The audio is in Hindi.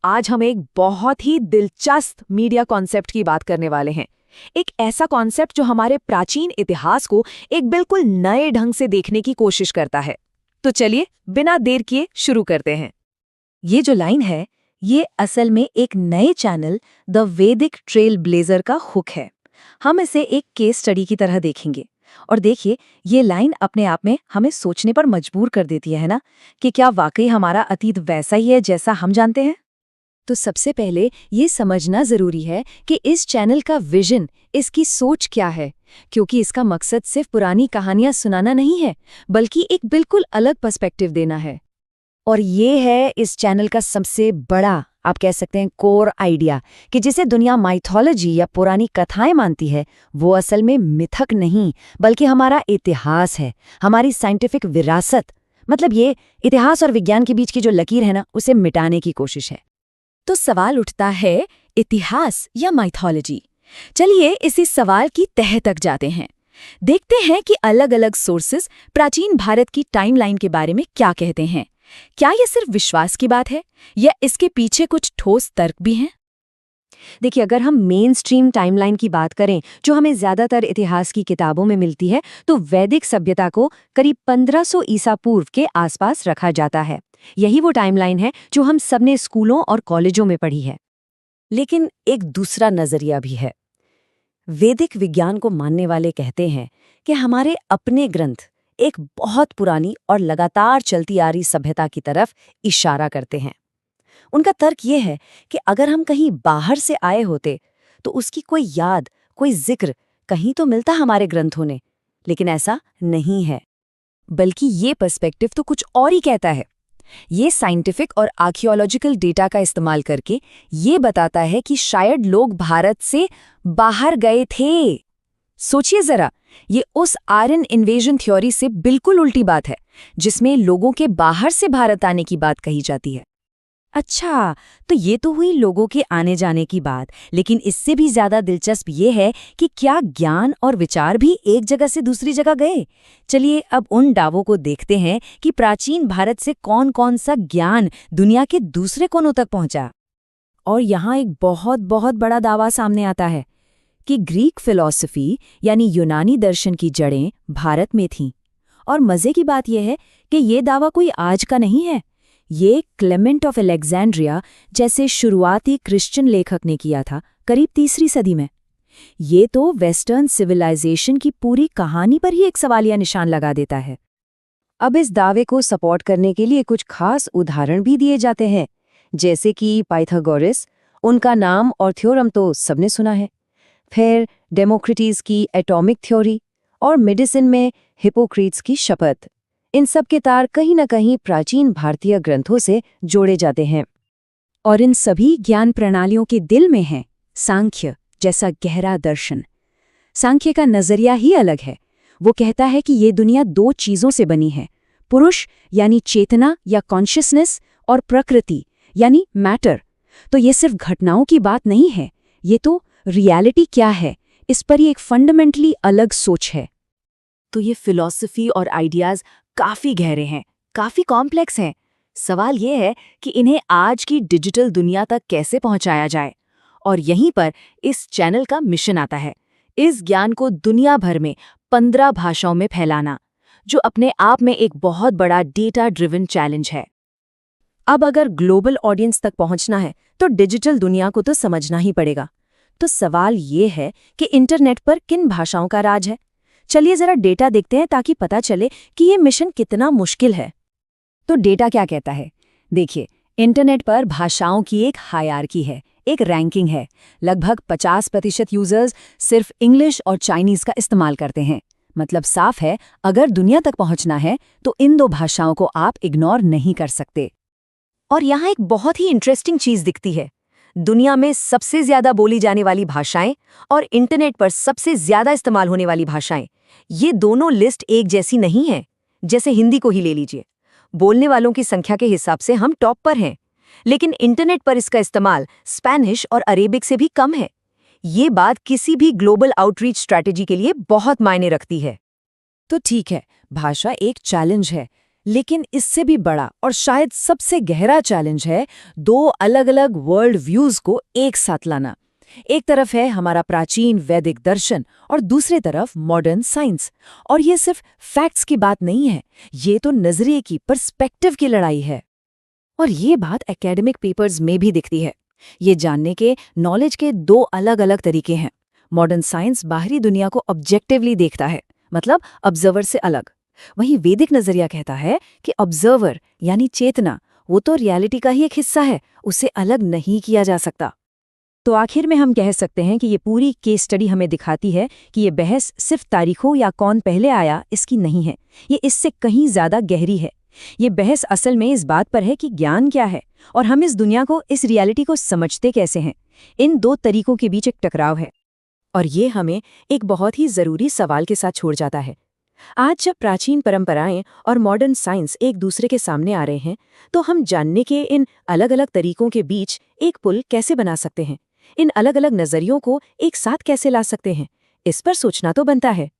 आज हम एक बहुत ही दिलचस्प मीडिया कॉन्सेप्ट की बात करने वाले हैं। एक ऐसा कॉन्सेप्ट जो हमारे प्राचीन इतिहास को एक बिल्कुल नए ढंग से देखने की कोशिश करता है। तो चलिए बिना देर किए शुरू करते हैं। ये जो लाइन है, ये असल में एक नए चैनल द वैदिक ट्रेल ब्लेजर का हुक है। हम इसे एक केस स्टडी की तरह देखेंगे। और देखिए, ये लाइन अपने आप में हमें सोचने पर मजबूर कर देती है ना, कि क्या वाकई हमारा अतीत वैसा ही है जैसा हम जानते हैं। तो सबसे पहले ये समझना जरूरी है कि इस चैनल का विजन, इसकी सोच क्या है, क्योंकि इसका मकसद सिर्फ पुरानी कहानियां सुनाना नहीं है, बल्कि एक बिल्कुल अलग पर्सपेक्टिव देना है। और ये है इस चैनल का सबसे बड़ा, आप कह सकते हैं, कोर आइडिया, कि जिसे दुनिया माइथोलॉजी या पुरानी कथाएं मानती है, वो असल में मिथक नहीं, बल्कि हमारा इतिहास है, हमारी साइंटिफिक विरासत। मतलब ये इतिहास और विज्ञान के बीच की जो लकीर है ना, उसे मिटाने की कोशिश है। तो सवाल उठता है, इतिहास या माइथोलॉजी? चलिए इसी सवाल की तह तक जाते हैं। देखते हैं कि अलग अलग सोर्सेस प्राचीन भारत की टाइमलाइन के बारे में क्या कहते हैं। क्या यह सिर्फ विश्वास की बात है या इसके पीछे कुछ ठोस तर्क भी हैं? देखिए, अगर हम मेन स्ट्रीम टाइमलाइन की बात करें, जो हमें ज्यादातर इतिहास की किताबों में मिलती है, तो वैदिक सभ्यता को करीब 1500 ईसा पूर्व के आसपास रखा जाता है। यही वो टाइमलाइन है जो हम सबने स्कूलों और कॉलेजों में पढ़ी है। लेकिन एक दूसरा नजरिया भी है। वैदिक विज्ञान को मानने वाले कहते हैं कि हमारे अपने ग्रंथ एक बहुत पुरानी और लगातार चलती आ रही सभ्यता की तरफ इशारा करते हैं। उनका तर्क ये है कि अगर हम कहीं बाहर से आए होते तो उसकी कोई याद, कोई जिक्र कहीं तो मिलता हमारे ग्रंथों ने, लेकिन ऐसा नहीं है। बल्कि ये पर्सपेक्टिव तो कुछ और ही कहता है। ये साइंटिफिक और आर्कियोलॉजिकल डेटा का इस्तेमाल करके ये बताता है कि शायद लोग भारत से बाहर गए थे। सोचिए जरा, ये उस आयरन इन्वेजन थ्योरी से बिल्कुल उल्टी बात है, जिसमें लोगों के बाहर से भारत आने की बात कही जाती है। अच्छा, तो ये तो हुई लोगों के आने जाने की बात, लेकिन इससे भी ज्यादा दिलचस्प ये है कि क्या ज्ञान और विचार भी एक जगह से दूसरी जगह गए? चलिए अब उन दावों को देखते हैं कि प्राचीन भारत से कौन कौन सा ज्ञान दुनिया के दूसरे कोनों तक पहुंचा। और यहाँ एक बहुत बहुत बड़ा दावा सामने आता है कि ग्रीक फिलॉसफी यानी यूनानी दर्शन की जड़ें भारत में थीं। और मजे की बात यह है कि ये दावा कोई आज का नहीं है। ये क्लेमेंट ऑफ अलेक्जेंड्रिया जैसे शुरुआती क्रिश्चियन लेखक ने किया था, करीब 3वीं सदी में। ये तो वेस्टर्न सिविलाइजेशन की पूरी कहानी पर ही एक सवालिया निशान लगा देता है। अब इस दावे को सपोर्ट करने के लिए कुछ खास उदाहरण भी दिए जाते हैं, जैसे कि पाइथागोरस, उनका नाम और थ्योरम तो सबने सुना है। फिर डेमोक्रिटस की एटॉमिक थ्योरी और मेडिसिन में हिपोक्रेट्स की शपथ। इन सब के तार कहीं न कहीं प्राचीन भारतीय ग्रंथों से जोड़े जाते हैं। और इन सभी ज्ञान प्रणालियों के दिल में है सांख्य जैसा गहरा दर्शन। सांख्य का नजरिया ही अलग है। वो कहता है कि ये दुनिया 2 चीजों से बनी है, पुरुष यानी चेतना या कॉन्शियसनेस, और प्रकृति यानी मैटर। तो ये सिर्फ घटनाओं की बात नहीं है, ये तो रियलिटी क्या है, इस पर ही एक फंडामेंटली अलग सोच है। तो ये फिलॉसफी और आइडियाज काफी गहरे हैं, काफी कॉम्प्लेक्स हैं। सवाल ये है कि इन्हें आज की डिजिटल दुनिया तक कैसे पहुंचाया जाए। और यहीं पर इस चैनल का मिशन आता है, इस ज्ञान को दुनिया भर में 15 भाषाओं में फैलाना, जो अपने आप में एक बहुत बड़ा डेटा ड्रिवन चैलेंज है। अब अगर ग्लोबल ऑडियंस तक पहुंचना है तो डिजिटल दुनिया को तो समझना ही पड़ेगा। तो सवाल ये है कि इंटरनेट पर किन भाषाओं का राज है। चलिए जरा डेटा देखते हैं ताकि पता चले कि ये मिशन कितना मुश्किल है। तो डेटा क्या कहता है? देखिए, इंटरनेट पर भाषाओं की एक हायरार्की है, एक रैंकिंग है। लगभग 50% यूजर्स सिर्फ इंग्लिश और चाइनीज का इस्तेमाल करते हैं। मतलब साफ है, अगर दुनिया तक पहुंचना है तो इन 2 भाषाओं को आप इग्नोर नहीं कर सकते। और यहाँ एक बहुत ही इंटरेस्टिंग चीज दिखती है। दुनिया में सबसे ज्यादा बोली जाने वाली भाषाएं और इंटरनेट पर सबसे ज्यादा इस्तेमाल होने वाली भाषाएं, ये दोनों लिस्ट एक जैसी नहीं है। जैसे हिंदी को ही ले लीजिए, बोलने वालों की संख्या के हिसाब से हम टॉप पर हैं, लेकिन इंटरनेट पर इसका इस्तेमाल स्पेनिश और अरेबिक से भी कम है। ये बात किसी भी ग्लोबल आउटरीच स्ट्रैटेजी के लिए बहुत मायने रखती है। तो ठीक है, भाषा एक चैलेंज है, लेकिन इससे भी बड़ा और शायद सबसे गहरा चैलेंज है दो अलग-अलग वर्ल्ड व्यूज को एक साथ लाना। एक तरफ है हमारा प्राचीन वैदिक दर्शन और दूसरी तरफ मॉडर्न साइंस। और ये सिर्फ फैक्ट्स की बात नहीं है, ये तो नजरिए की, पर्सपेक्टिव की लड़ाई है। और ये बात एकेडमिक पेपर्स में भी दिखती है। ये जानने के, नॉलेज के दो अलग-अलग तरीके हैं। मॉडर्न साइंस बाहरी दुनिया को ऑब्जेक्टिवली देखता है, मतलब ऑब्जर्वर से अलग। वहीं वैदिक नजरिया कहता है कि ऑब्जर्वर यानी चेतना, वो तो रियलिटी का ही एक हिस्सा है, उसे अलग नहीं किया जा सकता। तो आखिर में हम कह सकते हैं कि ये पूरी केस स्टडी हमें दिखाती है कि ये बहस सिर्फ तारीखों या कौन पहले आया इसकी नहीं है, ये इससे कहीं ज्यादा गहरी है। ये बहस असल में इस बात पर है कि ज्ञान क्या है और हम इस दुनिया को, इस रियलिटी को समझते कैसे हैं। इन दो तरीकों के बीच एक टकराव है। और ये हमें एक बहुत ही जरूरी सवाल के साथ छोड़ जाता है। आज जब प्राचीन परंपराएं और मॉडर्न साइंस एक दूसरे के सामने आ रहे हैं, तो हम जानने के इन अलग-अलग तरीकों के बीच एक पुल कैसे बना सकते हैं? इन अलग-अलग नजरियों को एक साथ कैसे ला सकते हैं? इस पर सोचना तो बनता है।